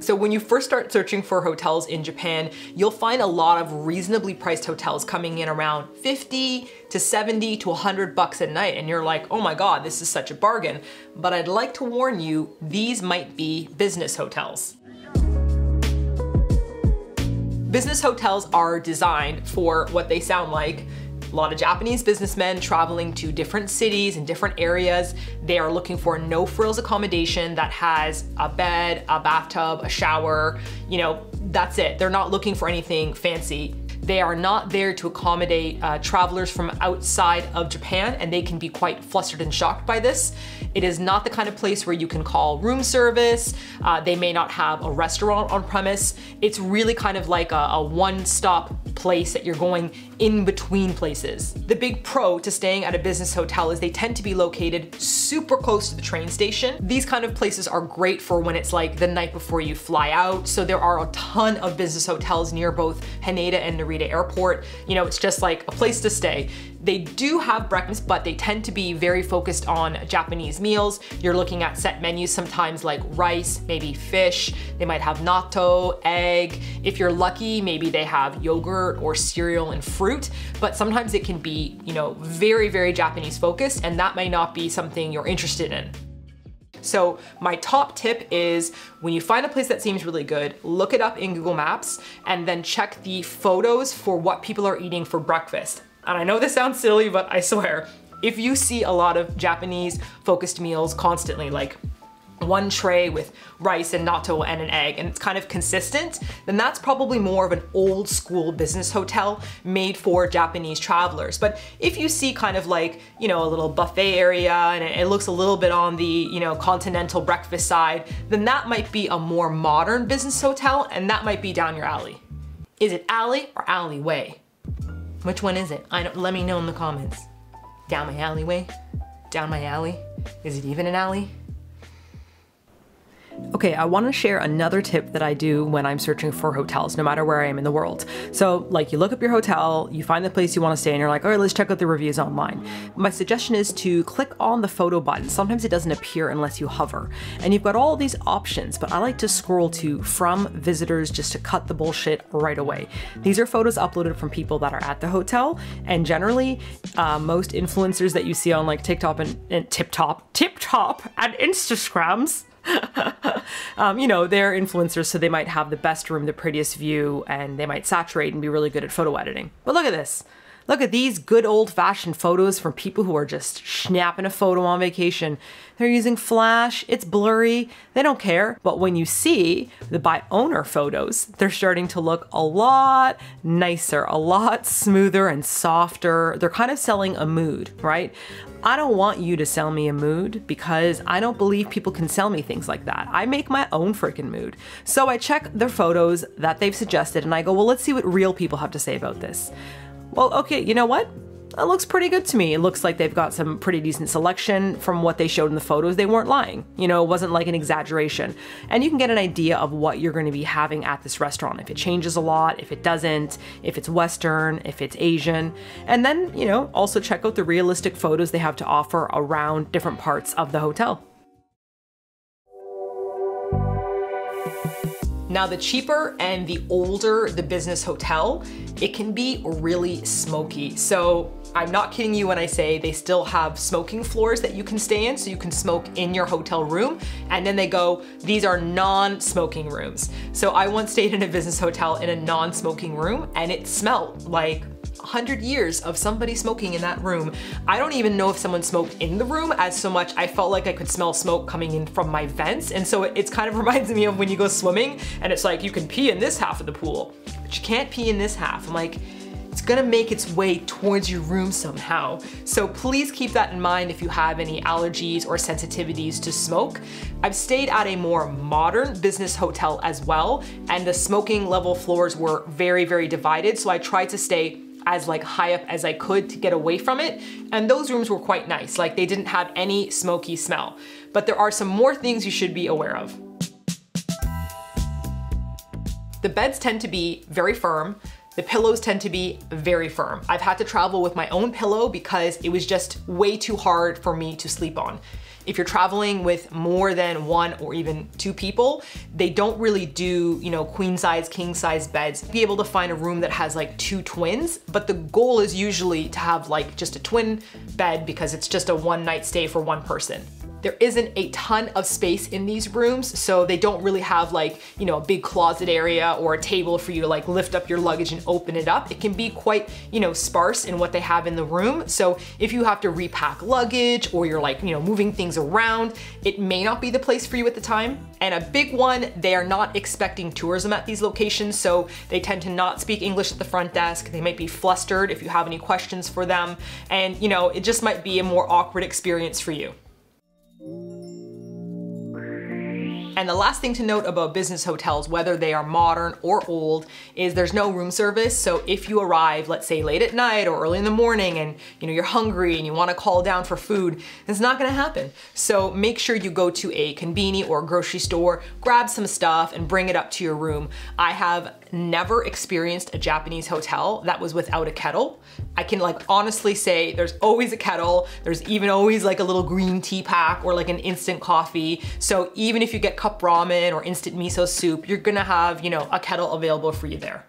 So when you first start searching for hotels in Japan, you'll find a lot of reasonably priced hotels coming in around 50 to 70 to 100 bucks a night. And you're like, oh my God, this is such a bargain. But I'd like to warn you, these might be business hotels. Business hotels are designed for what they sound like. A lot of Japanese businessmen traveling to different cities and different areas. They are looking for no frills accommodation that has a bed, a bathtub, a shower, you know, that's it. They're not looking for anything fancy. They are not there to accommodate travelers from outside of Japan, and they can be quite flustered and shocked by this. It is not the kind of place where you can call room service. They may not have a restaurant on premise. It's really kind of like a one-stop place that you're going in between places. The big pro to staying at a business hotel is they tend to be located super close to the train station. These kind of places are great for when it's like the night before you fly out. So there are a ton of business hotels near both Haneda and Narita Airport. You know, it's just like a place to stay. They do have breakfast, but they tend to be very focused on Japanese meals. You're looking at set menus sometimes like rice, maybe fish. They might have natto, egg. If you're lucky, maybe they have yogurt or cereal and fruit, but sometimes it can be, you know, very, very Japanese focused, and that may not be something you're interested in. So my top tip is when you find a place that seems really good, look it up in Google Maps and then check the photos for what people are eating for breakfast. And I know this sounds silly, but I swear, if you see a lot of Japanese focused meals constantly, like one tray with rice and natto and an egg, and it's kind of consistent, then that's probably more of an old school business hotel made for Japanese travelers. But if you see kind of like, you know, a little buffet area and it looks a little bit on the, you know, continental breakfast side, then that might be a more modern business hotel, and that might be down your alley. Is it alley or alleyway? Which one is it? Let me know in the comments. Down my alleyway? Down my alley? Is it even an alley? Okay, I want to share another tip that I do when I'm searching for hotels, no matter where I am in the world. So like you look up your hotel, you find the place you want to stay, and you're like, all right, let's check out the reviews online. My suggestion is to click on the photo button. Sometimes it doesn't appear unless you hover. And you've got all these options, but I like to scroll to from visitors just to cut the bullshit right away. These are photos uploaded from people that are at the hotel, and generally most influencers that you see on like TikTok and TikTok and Instagrams, you know, they're influencers, so they might have the best room, the prettiest view, and they might saturate and be really good at photo editing. But look at this. Look at these good old-fashioned photos from people who are just snapping a photo on vacation. They're using flash, it's blurry, they don't care. But when you see the by owner photos, they're starting to look a lot nicer, a lot smoother and softer. They're kind of selling a mood, right? I don't want you to sell me a mood because I don't believe people can sell me things like that. I make my own freaking mood. So I check their photos that they've suggested and I go, well, let's see what real people have to say about this. Well, okay, you know what? That looks pretty good to me. It looks like they've got some pretty decent selection from what they showed in the photos. They weren't lying. You know, it wasn't like an exaggeration. And you can get an idea of what you're going to be having at this restaurant. If it changes a lot, if it doesn't, if it's Western, if it's Asian. And then, you know, also check out the realistic photos they have to offer around different parts of the hotel. Now, the cheaper and the older the business hotel, it can be really smoky. So I'm not kidding you when I say they still have smoking floors that you can stay in, so you can smoke in your hotel room. And then they go, these are non-smoking rooms. So I once stayed in a business hotel in a non-smoking room, and it smelled like 100 years of somebody smoking in that room. I don't even know if someone smoked in the room as so much I felt like I could smell smoke coming in from my vents. And so it's kind of reminds me of when you go swimming and it's like, you can pee in this half of the pool, but you can't pee in this half. I'm like, it's gonna make its way towards your room somehow. So please keep that in mind if you have any allergies or sensitivities to smoke. I've stayed at a more modern business hotel as well, and the smoking level floors were very, very divided. So I tried to stay as like high up as I could to get away from it. And those rooms were quite nice. Like they didn't have any smoky smell. But there are some more things you should be aware of. The beds tend to be very firm. The pillows tend to be very firm. I've had to travel with my own pillow because it was just way too hard for me to sleep on. If you're traveling with more than one or even two people, they don't really do, you know, queen size, king size beds. Be able to find a room that has like two twins, but the goal is usually to have like just a twin bed because it's just a one night stay for one person. There isn't a ton of space in these rooms, so they don't really have like, you know, a big closet area or a table for you to like lift up your luggage and open it up. It can be quite, you know, sparse in what they have in the room. So if you have to repack luggage or you're like, you know, moving things around, it may not be the place for you at the time. And a big one, they are not expecting tourism at these locations, so they tend to not speak English at the front desk. They might be flustered if you have any questions for them. And, you know, it just might be a more awkward experience for you. And the last thing to note about business hotels, whether they are modern or old, is there's no room service. So if you arrive, let's say late at night or early in the morning and you know you're hungry and you want to call down for food, it's not going to happen. So make sure you go to a convenience or grocery store, grab some stuff and bring it up to your room. I have never experienced a Japanese hotel that was without a kettle. I can like honestly say there's always a kettle. There's even always like a little green tea pack or like an instant coffee. So even if you get cup ramen or instant miso soup, you're gonna have, you know, a kettle available for you there.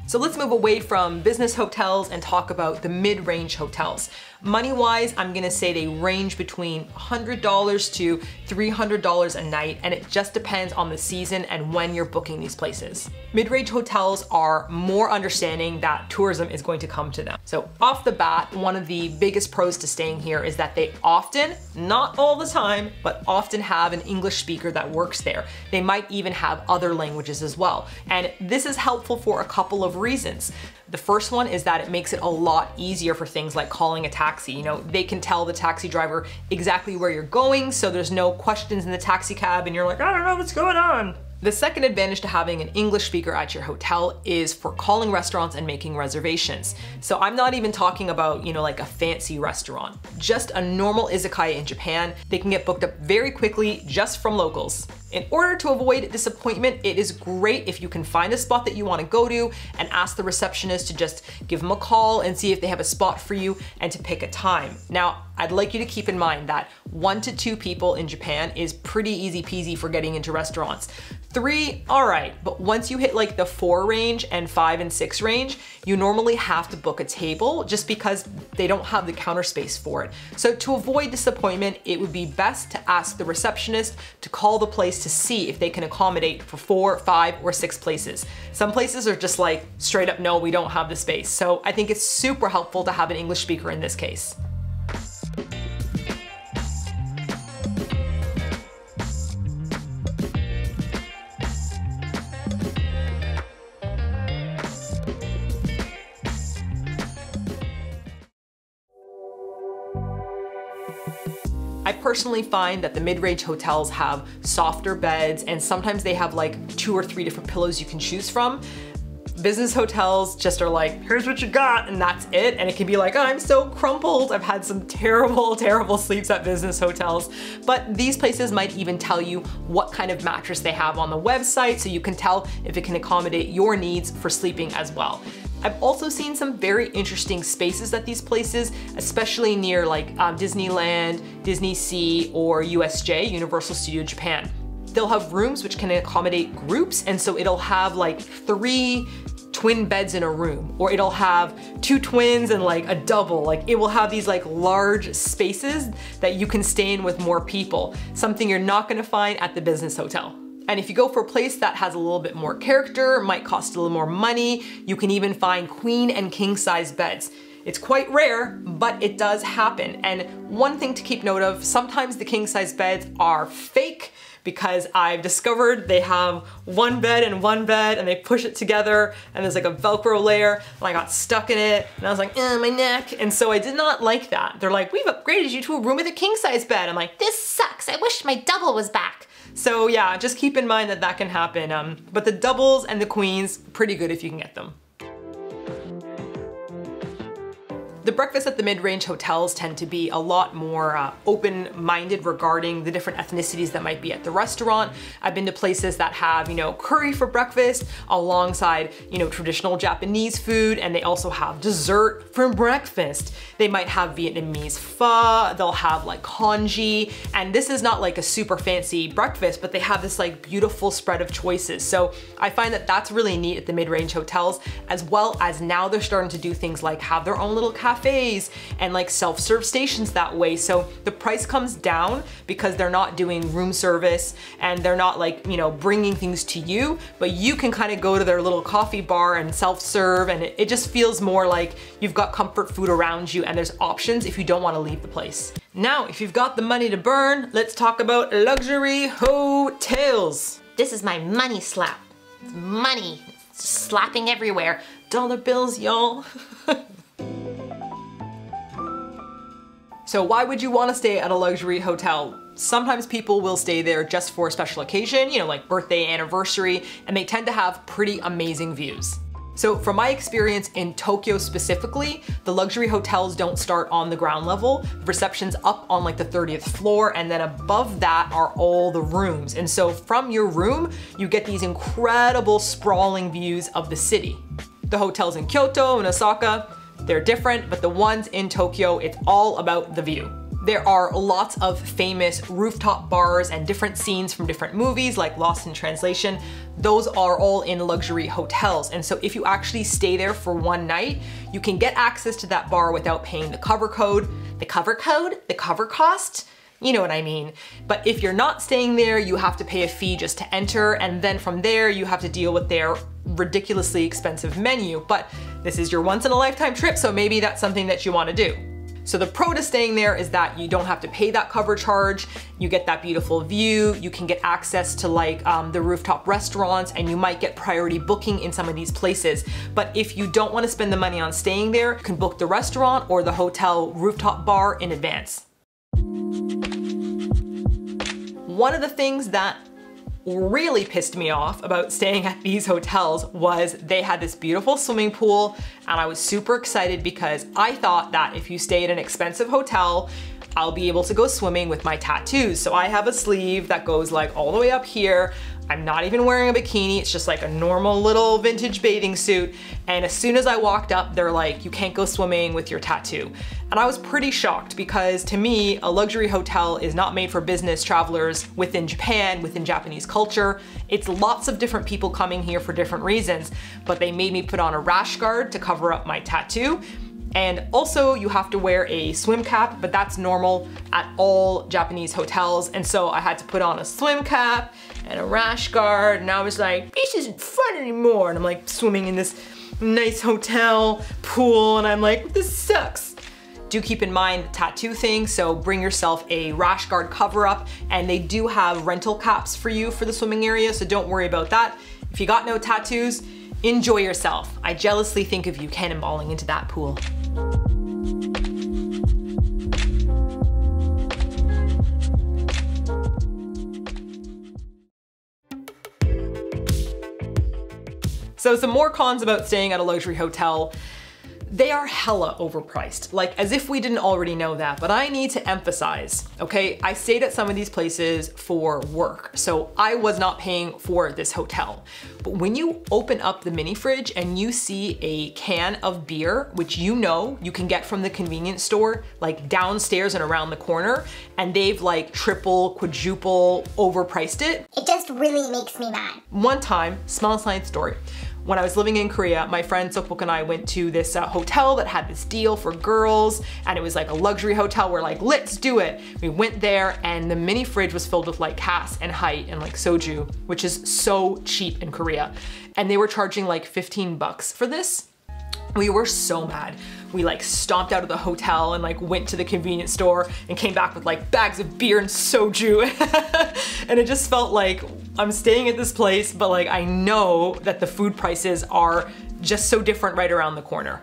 So let's move away from business hotels and talk about the mid-range hotels. Money-wise, I'm gonna say they range between $100 to $300 a night, and it just depends on the season and when you're booking these places. Mid-range hotels are more understanding that tourism is going to come to them. So off the bat, one of the biggest pros to staying here is that they often, not all the time, but often have an English speaker that works there. They might even have other languages as well. And this is helpful for a couple of reasons. The first one is that it makes it a lot easier for things like calling a taxi. You know, they can tell the taxi driver exactly where you're going, so there's no questions in the taxi cab and you're like, I don't know what's going on. The second advantage to having an English speaker at your hotel is for calling restaurants and making reservations. So I'm not even talking about, you know, like a fancy restaurant. Just a normal izakaya in Japan, they can get booked up very quickly just from locals. In order to avoid disappointment, it is great if you can find a spot that you want to go to and ask the receptionist to just give them a call and see if they have a spot for you and to pick a time. Now, I'd like you to keep in mind that 1 to 2 people in Japan is pretty easy peasy for getting into restaurants. 3, all right, but once you hit like the 4 range and 5 and 6 range, you normally have to book a table just because they don't have the counter space for it. So to avoid disappointment, it would be best to ask the receptionist to call the place to see if they can accommodate for 4, 5, or 6 places. Some places are just like straight up, no, we don't have the space. So I think it's super helpful to have an English speaker in this case. I personally find that the mid-range hotels have softer beds and sometimes they have like 2 or 3 different pillows you can choose from. Business hotels just are like, here's what you got, and that's it. And it can be like, oh, I'm so crumpled. I've had some terrible, terrible sleeps at business hotels. But these places might even tell you what kind of mattress they have on the website, so you can tell if it can accommodate your needs for sleeping as well. I've also seen some very interesting spaces at these places, especially near like Disneyland, Disney Sea, or USJ, Universal Studio Japan. They'll have rooms which can accommodate groups, and so it'll have like 3 twin beds in a room, or it'll have 2 twins and like a double. Like it will have these like large spaces that you can stay in with more people, something you're not gonna find at the business hotel. And if you go for a place that has a little bit more character, might cost a little more money, you can even find queen and king size beds. It's quite rare, but it does happen. And one thing to keep note of, sometimes the king size beds are fake, because I've discovered they have 1 bed and 1 bed and they push it together and there's like a Velcro layer and I got stuck in it and I was like, my neck. And so I did not like that. They're like, we've upgraded you to a room with a king size bed. I'm like, this sucks. I wish my double was back. So yeah, just keep in mind that that can happen. But the doubles and the queens, pretty good if you can get them. The breakfast at the mid-range hotels tend to be a lot more open-minded regarding the different ethnicities that might be at the restaurant. I've been to places that have, you know, curry for breakfast alongside, you know, traditional Japanese food, and they also have dessert for breakfast. They might have Vietnamese pho, they'll have like congee, and this is not like a super fancy breakfast, but they have this like beautiful spread of choices. So I find that that's really neat at the mid-range hotels, as well as now they're starting to do things like have their own little cafes and like self-serve stations that way. So the price comes down because they're not doing room service and they're not like, you know, bringing things to you, but you can kind of go to their little coffee bar and self-serve, and it just feels more like you've got comfort food around you and there's options if you don't want to leave the place. Now, if you've got the money to burn, let's talk about luxury hotels. This is my money slap. It's money slapping everywhere. Dollar bills, y'all. So why would you want to stay at a luxury hotel? Sometimes people will stay there just for a special occasion, you know, like birthday, anniversary, and they tend to have pretty amazing views. So from my experience in Tokyo specifically, the luxury hotels don't start on the ground level. The reception's up on like the 30th floor, and then above that are all the rooms. And so from your room, you get these incredible sprawling views of the city. The hotels in Kyoto and Osaka, they're different, but the ones in Tokyo, it's all about the view. There are lots of famous rooftop bars and different scenes from different movies like Lost in Translation. Those are all in luxury hotels. And so if you actually stay there for one night, you can get access to that bar without paying the cover code. The cover code? The cover cost? You know what I mean. But if you're not staying there, you have to pay a fee just to enter, and then from there you have to deal with their ridiculously expensive menu. But this is your once in a lifetime trip, so maybe that's something that you want to do. So the pro to staying there is that you don't have to pay that cover charge, you get that beautiful view, you can get access to like the rooftop restaurants, and you might get priority booking in some of these places. But if you don't want to spend the money on staying there, you can book the restaurant or the hotel rooftop bar in advance. One of the things that really pissed me off about staying at these hotels was they had this beautiful swimming pool, and I was super excited because I thought that if you stay at an expensive hotel, I'll be able to go swimming with my tattoos. So I have a sleeve that goes like all the way up here. I'm not even wearing a bikini, it's just like a normal little vintage bathing suit. And as soon as I walked up, they're like, you can't go swimming with your tattoo. And I was pretty shocked because to me, a luxury hotel is not made for business travelers within Japan, within Japanese culture. It's lots of different people coming here for different reasons, but they made me put on a rash guard to cover up my tattoo. And also you have to wear a swim cap, but that's normal at all Japanese hotels. And so I had to put on a swim cap and a rash guard, and I was like, this isn't fun anymore. And I'm like swimming in this nice hotel pool, and I'm like, this sucks. Do keep in mind the tattoo thing, so bring yourself a rash guard cover up, and they do have rental caps for you for the swimming area, so don't worry about that. If you got no tattoos, enjoy yourself. I jealously think of you cannonballing into that pool. So some more cons about staying at a luxury hotel. They are hella overpriced, like as if we didn't already know that, but I need to emphasize, okay? I stayed at some of these places for work, so I was not paying for this hotel. But when you open up the mini fridge and you see a can of beer, which you know you can get from the convenience store, like downstairs and around the corner, and they've like triple, quadruple overpriced it. It just really makes me mad. One time, small side story. When I was living in Korea, my friend Sokbok and I went to this hotel that had this deal for girls, and it was like a luxury hotel. We're like, let's do it. We went there, and the mini fridge was filled with like Cass and Height and like soju, which is so cheap in Korea. And they were charging like 15 bucks for this. We were so mad. We like stomped out of the hotel and like went to the convenience store and came back with like bags of beer and soju. And it just felt like I'm staying at this place, but like I know that the food prices are just so different right around the corner.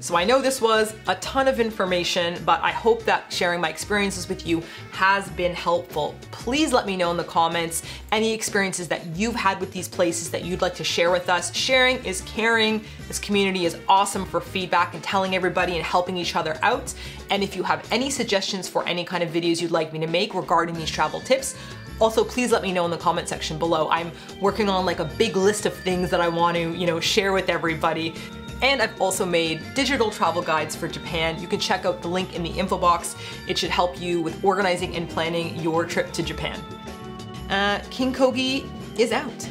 So I know this was a ton of information, but I hope that sharing my experiences with you has been helpful. Please let me know in the comments any experiences that you've had with these places that you'd like to share with us. Sharing is caring. This community is awesome for feedback and telling everybody and helping each other out. And if you have any suggestions for any kind of videos you'd like me to make regarding these travel tips, also, please let me know in the comment section below. I'm working on like a big list of things that I want to, share with everybody. And I've also made digital travel guides for Japan. You can check out the link in the info box. It should help you with organizing and planning your trip to Japan. King Kogi is out.